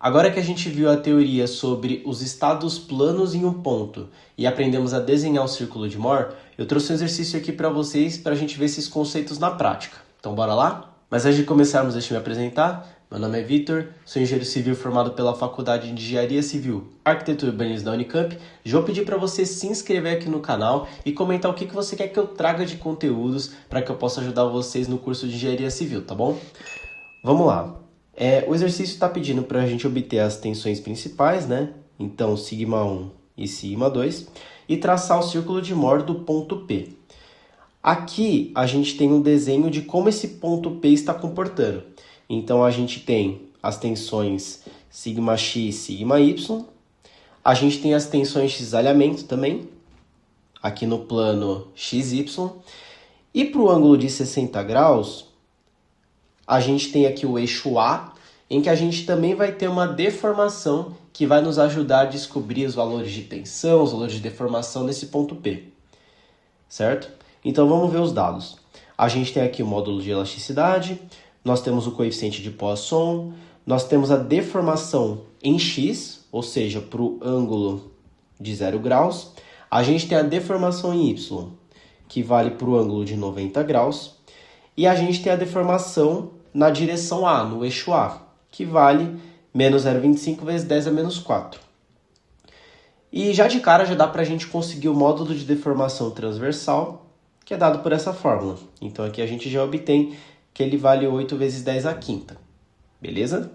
Agora que a gente viu a teoria sobre os estados planos em um ponto e aprendemos a desenhar o círculo de Moore, eu trouxe um exercício aqui para vocês para a gente ver esses conceitos na prática. Então bora lá? Mas antes de começarmos, deixa eu me apresentar. Meu nome é Vitor, sou engenheiro civil formado pela Faculdade de Engenharia Civil, Arquitetura e Urbanismo da Unicamp. Já vou pedir para você se inscrever aqui no canal e comentar o que você quer que eu traga de conteúdos para que eu possa ajudar vocês no curso de Engenharia Civil, tá bom? Vamos lá. O exercício está pedindo para a gente obter as tensões principais, né? Então, σ1 e σ2, e traçar o círculo de Moore do ponto P. Aqui, a gente tem um desenho de como esse ponto P está comportando. Então, a gente tem as tensões σx e σy. A gente tem as tensões de cisalhamento também, aqui no plano XY. E para o ângulo de 60 graus, a gente tem aqui o eixo A, em que a gente também vai ter uma deformação que vai nos ajudar a descobrir os valores de tensão, os valores de deformação nesse ponto P, certo? Então vamos ver os dados. A gente tem aqui o módulo de elasticidade, nós temos o coeficiente de Poisson, nós temos a deformação em X, ou seja, para o ângulo de 0 graus. A gente tem a deformação em Y, que vale para o ângulo de 90 graus. E a gente tem a deformação na direção A, no eixo A, que vale menos 0,25 vezes 10 a menos 4. E já de cara já dá para a gente conseguir o módulo de deformação transversal, que é dado por essa fórmula. Então aqui a gente já obtém que ele vale 8 vezes 10 à quinta. Beleza?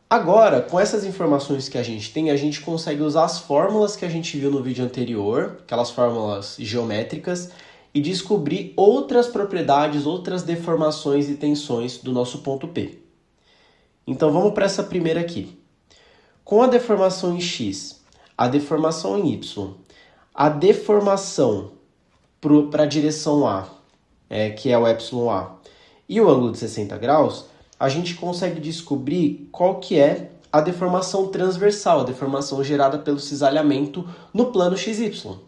Agora, com essas informações que a gente tem, a gente consegue usar as fórmulas que a gente viu no vídeo anterior, aquelas fórmulas geométricas, e descobrir outras propriedades, outras deformações e tensões do nosso ponto P. Então vamos para essa primeira aqui. Com a deformação em X, a deformação em Y, a deformação para a direção A, que é o εA, e o ângulo de 60 graus, a gente consegue descobrir qual que é a deformação transversal, a deformação gerada pelo cisalhamento no plano XY.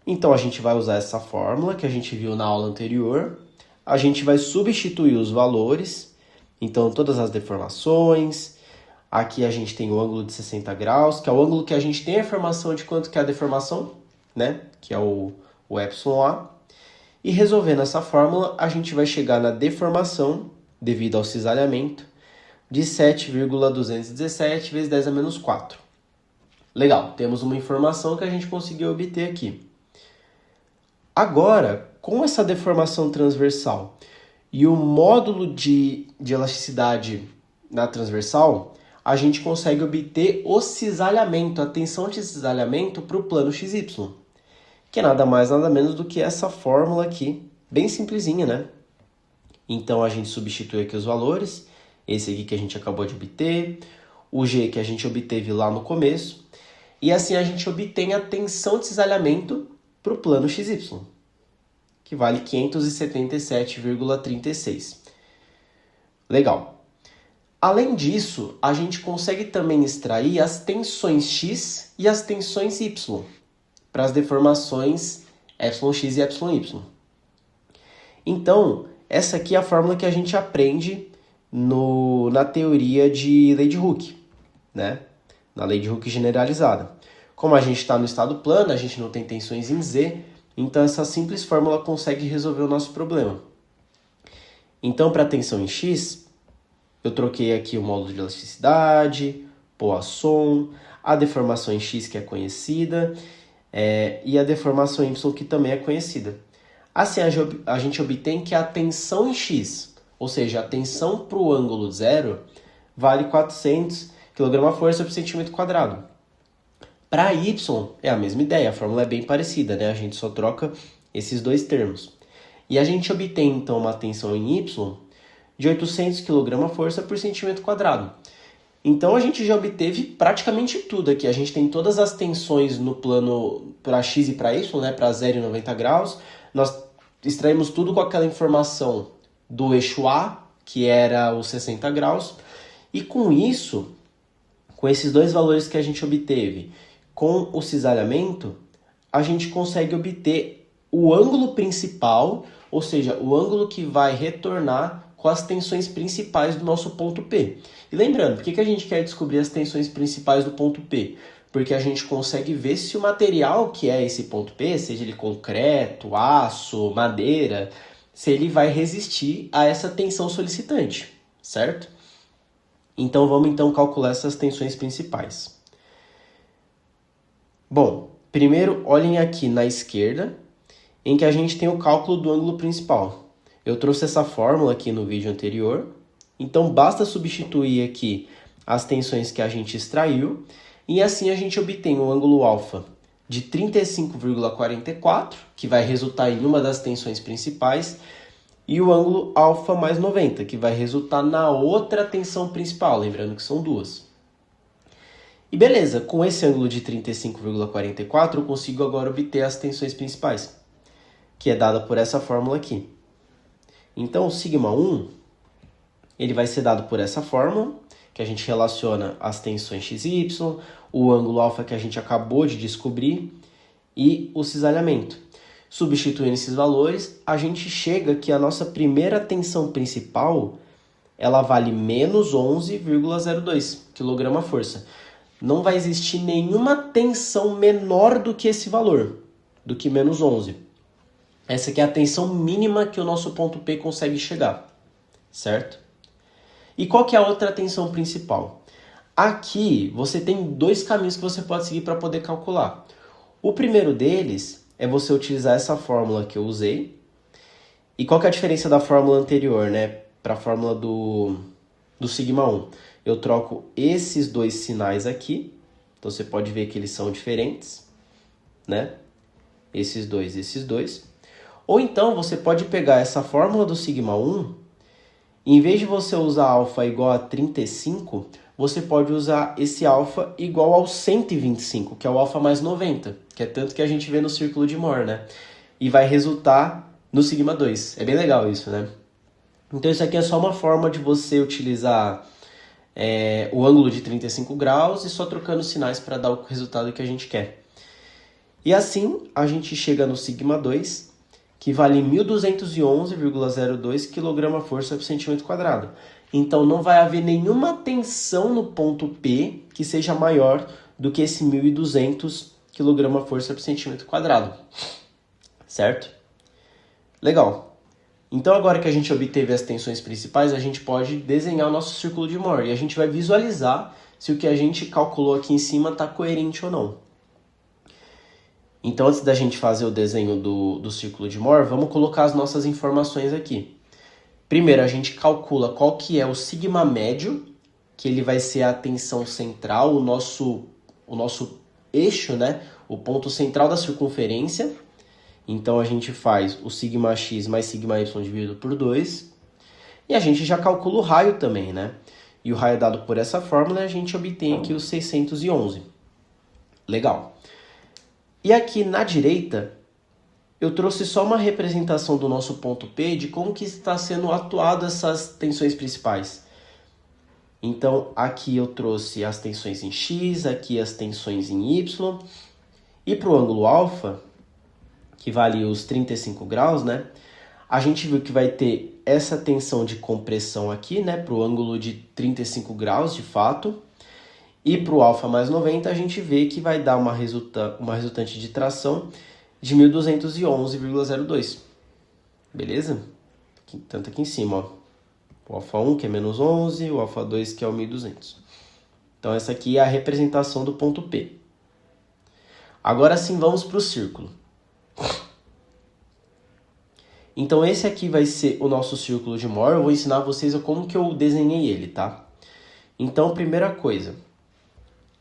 Então, a gente vai usar essa fórmula que a gente viu na aula anterior. A gente vai substituir os valores. Então, todas as deformações. Aqui a gente tem o ângulo de 60 graus, que é o ângulo que a gente tem a informação de quanto que é a deformação, né? Que é o εA. E resolvendo essa fórmula, a gente vai chegar na deformação, devido ao cisalhamento, de 7,217 vezes 10 a menos 4. Legal, temos uma informação que a gente conseguiu obter aqui. Agora, com essa deformação transversal e o módulo de elasticidade na transversal, a gente consegue obter o cisalhamento, a tensão de cisalhamento para o plano XY, que é nada mais nada menos do que essa fórmula aqui, bem simplesinha, né? Então a gente substitui aqui os valores, esse aqui que a gente acabou de obter, o G que a gente obteve lá no começo, e assim a gente obtém a tensão de cisalhamento para o plano XY, que vale 577,36. Legal. Além disso, a gente consegue também extrair as tensões X e as tensões Y para as deformações εx e εy. Então, essa aqui é a fórmula que a gente aprende na teoria de lei de Hooke, né? Na lei de Hooke generalizada. Como a gente está no estado plano, a gente não tem tensões em Z, então essa simples fórmula consegue resolver o nosso problema. Então, para a tensão em X, eu troquei aqui o módulo de elasticidade, Poisson, a deformação em X que é conhecida, e a deformação em Y que também é conhecida. Assim, a gente obtém que a tensão em X, ou seja, a tensão para o ângulo zero, vale 400 kgfm por centímetro quadrado. Para Y, é a mesma ideia, a fórmula é bem parecida, né? A gente só troca esses dois termos. E a gente obtém, então, uma tensão em Y de 800 kgfm por centímetro quadrado. Então, a gente já obteve praticamente tudo aqui. A gente tem todas as tensões no plano para X e para Y, né? Para 0 e 90 graus. Nós extraímos tudo com aquela informação do eixo A, que era os 60 graus. E com isso, com esses dois valores que a gente obteve, com o cisalhamento, a gente consegue obter o ângulo principal, ou seja, o ângulo que vai retornar com as tensões principais do nosso ponto P. E lembrando, por que a gente quer descobrir as tensões principais do ponto P? Porque a gente consegue ver se o material que é esse ponto P, seja ele concreto, aço, madeira, se ele vai resistir a essa tensão solicitante, certo? Então vamos calcular essas tensões principais. Bom, primeiro olhem aqui na esquerda, em que a gente tem o cálculo do ângulo principal. Eu trouxe essa fórmula aqui no vídeo anterior, então basta substituir aqui as tensões que a gente extraiu, e assim a gente obtém o ângulo alfa de 35,44, que vai resultar em uma das tensões principais, e o ângulo alfa mais 90, que vai resultar na outra tensão principal, lembrando que são duas. E beleza, com esse ângulo de 35,44 eu consigo agora obter as tensões principais, que é dada por essa fórmula aqui. Então o σ1 ele vai ser dado por essa fórmula, que a gente relaciona as tensões XY, o ângulo alfa que a gente acabou de descobrir e o cisalhamento. Substituindo esses valores, a gente chega que a nossa primeira tensão principal ela vale menos 11,02 kgfm. Não vai existir nenhuma tensão menor do que esse valor, do que menos 11. Essa aqui é a tensão mínima que o nosso ponto P consegue chegar, certo? E qual que é a outra tensão principal? Aqui você tem dois caminhos que você pode seguir para poder calcular. O primeiro deles é você utilizar essa fórmula que eu usei. E qual que é a diferença da fórmula anterior, né? Para a fórmula do σ1? Eu troco esses dois sinais aqui. Então você pode ver que eles são diferentes, né? Esses dois. Ou então você pode pegar essa fórmula do σ1, e em vez de você usar alfa igual a 35, você pode usar esse alfa igual ao 125, que é o alfa mais 90, que é tanto que a gente vê no círculo de Mohr, né? E vai resultar no σ2. É bem legal isso, né? Então isso aqui é só uma forma de você utilizar o ângulo de 35 graus e só trocando sinais para dar o resultado que a gente quer. E assim a gente chega no σ2, que vale 1.211,02 kgfm². Então não vai haver nenhuma tensão no ponto P que seja maior do que esse 1.200 kgfm², certo? Legal. Então agora que a gente obteve as tensões principais, a gente pode desenhar o nosso círculo de Mohr e a gente vai visualizar se o que a gente calculou aqui em cima está coerente ou não. Então antes da gente fazer o desenho do círculo de Mohr, vamos colocar as nossas informações aqui. Primeiro a gente calcula qual que é o sigma médio, que ele vai ser a tensão central, o nosso eixo, né? O ponto central da circunferência. Então a gente faz o σx mais σy dividido por 2. E a gente já calcula o raio também, né? E o raio é dado por essa fórmula e a gente obtém aqui os 611. Legal. E aqui na direita, eu trouxe só uma representação do nosso ponto P de como que está sendo atuado essas tensões principais. Então aqui eu trouxe as tensões em X, aqui as tensões em Y. E para o ângulo alfa, que vale os 35 graus, né? A gente viu que vai ter essa tensão de compressão aqui, né? Para o ângulo de 35 graus, de fato. E para o alfa mais 90, a gente vê que vai dar uma resultante de tração de 1.211,02. Beleza? Tanto aqui em cima, ó. O alfa 1, que é menos 11, o alfa 2, que é o 1.200. Então essa aqui é a representação do ponto P. Agora sim, vamos para o círculo. Então esse aqui vai ser o nosso círculo de Mohr. Eu vou ensinar vocês como que eu desenhei ele, tá? Então, primeira coisa,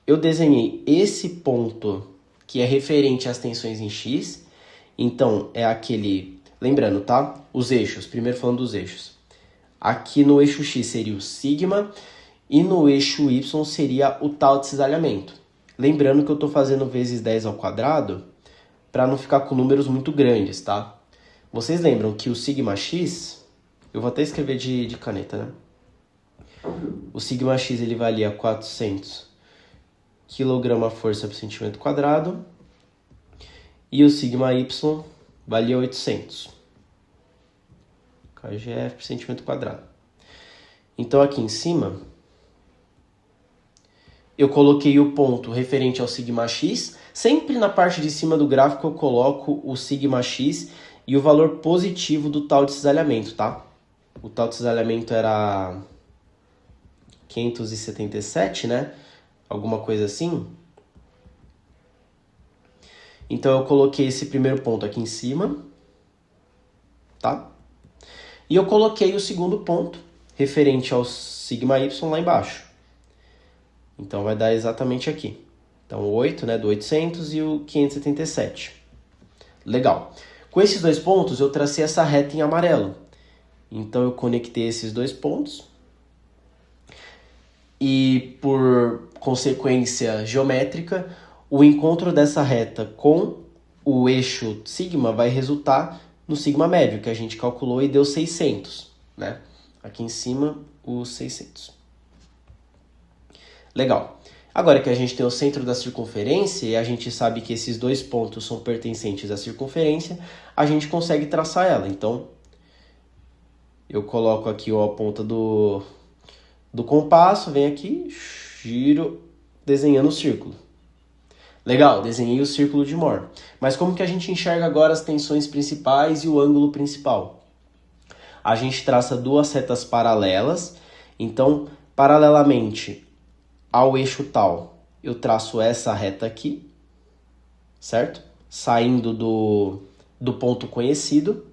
eu desenhei esse ponto que é referente às tensões em X. Então, é aquele... Lembrando, tá? Os eixos, primeiro falando dos eixos. Aqui no eixo X seria o sigma e no eixo Y seria o tal de cisalhamento. Lembrando que eu estou fazendo vezes 10 ao quadrado para não ficar com números muito grandes, tá? Vocês lembram que o sigma x, eu vou até escrever de caneta, né? O sigma x ele valia 400 kgfm², e o sigma y valia 800 kgf por centímetro quadrado. Então, aqui em cima, eu coloquei o ponto referente ao sigma x. Sempre na parte de cima do gráfico eu coloco o sigma x e o valor positivo do tal de cisalhamento, tá? O tal de cisalhamento era 577, né? Alguma coisa assim. Então eu coloquei esse primeiro ponto aqui em cima, tá? E eu coloquei o segundo ponto referente ao sigma y lá embaixo. Então vai dar exatamente aqui. Então o 8, né, do 800 e o 577. Legal. Com esses dois pontos eu tracei essa reta em amarelo. Então eu conectei esses dois pontos. E por consequência geométrica, o encontro dessa reta com o eixo sigma vai resultar no sigma médio, que a gente calculou e deu 600, né? Aqui em cima, o 600. Legal. Agora que a gente tem o centro da circunferência e a gente sabe que esses dois pontos são pertencentes à circunferência, a gente consegue traçar ela. Então, eu coloco aqui a ponta do compasso, venho aqui, giro, desenhando o círculo. Legal, desenhei o círculo de Mohr. Mas como que a gente enxerga agora as tensões principais e o ângulo principal? A gente traça duas retas paralelas. Então, paralelamente ao eixo tal, eu traço essa reta aqui, certo? Saindo do ponto conhecido.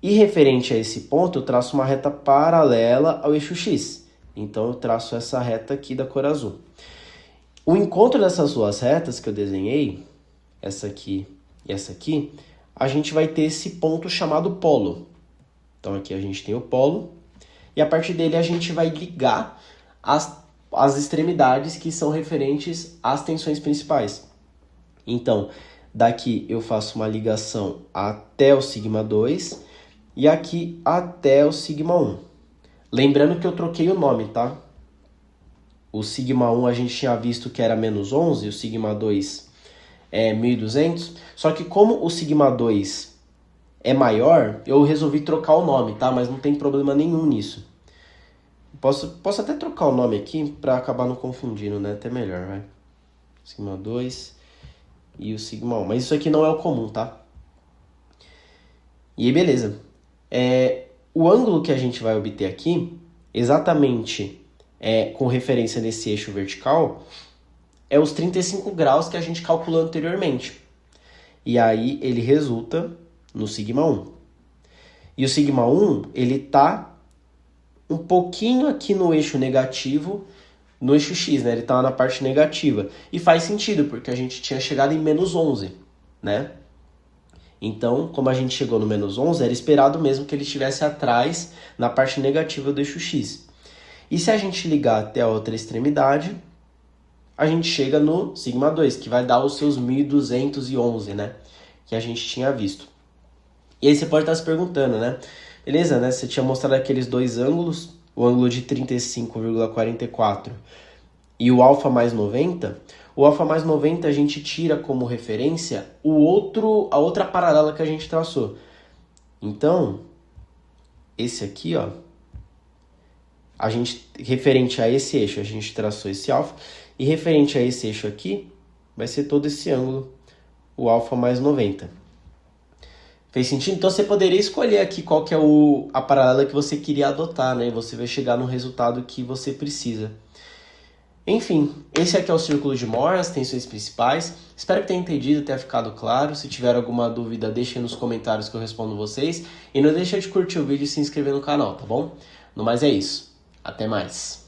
E referente a esse ponto, eu traço uma reta paralela ao eixo x. Então, eu traço essa reta aqui da cor azul. O encontro dessas duas retas que eu desenhei, essa aqui e essa aqui, a gente vai ter esse ponto chamado polo. Então, aqui a gente tem o polo. E a partir dele, a gente vai ligar as extremidades que são referentes às tensões principais. Então, daqui eu faço uma ligação até o sigma 2 e aqui até o sigma 1. Lembrando que eu troquei o nome, tá? O sigma 1 a gente tinha visto que era menos 11, o sigma 2 é 1200. Só que como o sigma 2 é maior, eu resolvi trocar o nome, tá? Mas não tem problema nenhum nisso. Posso até trocar o nome aqui para acabar não confundindo, né? Até melhor, vai. Sigma 2 e o sigma 1. Mas isso aqui não é o comum, tá? E aí, beleza. O ângulo que a gente vai obter aqui, exatamente com referência nesse eixo vertical, é os 35 graus que a gente calculou anteriormente. E aí ele resulta no sigma 1. E o sigma 1, ele tá um pouquinho aqui no eixo negativo, no eixo x, né? Ele tá na parte negativa. E faz sentido, porque a gente tinha chegado em menos 11, né? Então, como a gente chegou no menos 11, era esperado mesmo que ele estivesse atrás na parte negativa do eixo x. E se a gente ligar até a outra extremidade, a gente chega no sigma 2, que vai dar os seus 1211, né? Que a gente tinha visto. E aí você pode estar se perguntando, né? Beleza, né? Você tinha mostrado aqueles dois ângulos, o ângulo de 35,44 e o alfa mais 90. O alfa mais 90 a gente tira como referência a outra paralela que a gente traçou. Então, esse aqui, ó, referente a esse eixo, a gente traçou esse alfa, e referente a esse eixo aqui, vai ser todo esse ângulo, o alfa mais 90. Fez sentido? Então você poderia escolher aqui qual que é a paralela que você queria adotar, né? E você vai chegar no resultado que você precisa. Enfim, esse aqui é o círculo de Mohr, as tensões principais. Espero que tenha entendido, tenha ficado claro. Se tiver alguma dúvida, deixem nos comentários que eu respondo vocês. E não deixa de curtir o vídeo e se inscrever no canal, tá bom? No mais é isso. Até mais.